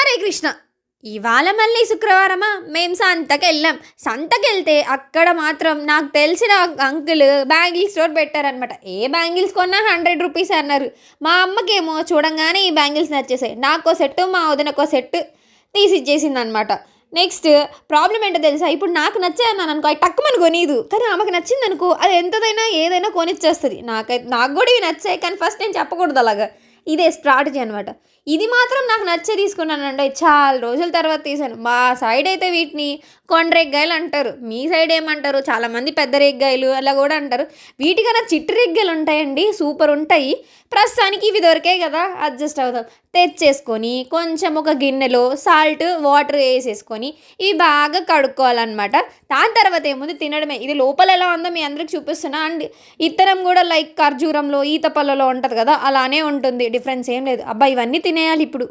హరే కృష్ణ. ఇవాళ మళ్ళీ శుక్రవారమా మేము సంతకెళ్ళాం. సంతకెళ్తే అక్కడ మాత్రం నాకు తెలిసిన అంకుల్ బ్యాంగిల్ స్టోర్ పెట్టారనమాట. ఏ బ్యాంగిల్స్ కొన్నా 100 రూపీస్ అన్నారు. మా అమ్మకేమో చూడంగానే ఈ బ్యాంగిల్స్ నచ్చేసాయి. నాకో సెట్టు మా వదినకో సెట్టు తీసి ఇచ్చేసింది అనమాట. నెక్స్ట్ ప్రాబ్లం ఏంటో తెలుసా, ఇప్పుడు నాకు నచ్చాయి అన్నాను అనుకో, అవి టక్కుమని కొనిదు. కానీ ఆమెకు నచ్చింది అనుకో, అది ఎంతదైనా ఏదైనా కొనిచ్చేస్తుంది. నాకు కూడా ఇవి నచ్చాయి, కానీ ఫస్ట్ నేను చెప్పకూడదు అలాగా. ఇదే స్ట్రాటజీ అనమాట. ఇది మాత్రం నాకు నచ్చే తీసుకున్నానండి. చాలా రోజుల తర్వాత తీసాను. మా సైడ్ అయితే వీటిని కొండ్రెగ్గాయలు అంటారు. మీ సైడ్ ఏమంటారు? చాలామంది పెద్ద రేగ్గాయలు అలా కూడా అంటారు. వీటికన్నా చిట్టి రేగ్గాయలు ఉంటాయండి, సూపర్ ఉంటాయి. ప్రస్తుతానికి ఇవి దొరికాయి కదా, అడ్జస్ట్ అవుతాం. తెచ్చేసుకొని కొంచెం ఒక గిన్నెలో సాల్ట్ వాటర్ వేసేసుకొని ఇవి బాగా కడుక్కోవాలన్నమాట. దాని తర్వాత ఏముంది, తినడమే. ఇది లోపల ఎలా ఉందో మీ అందరికి చూపిస్తున్నా అండి. ఇత్తనం కూడా లైక్ ఖర్జూరంలో ఈత పళ్ళలో ఉంటుంది కదా, అలానే ఉంటుంది. డిఫరెన్స్ ఏం లేదు. అబ్బా ఇవన్నీ తినేయాలి ఇప్పుడు.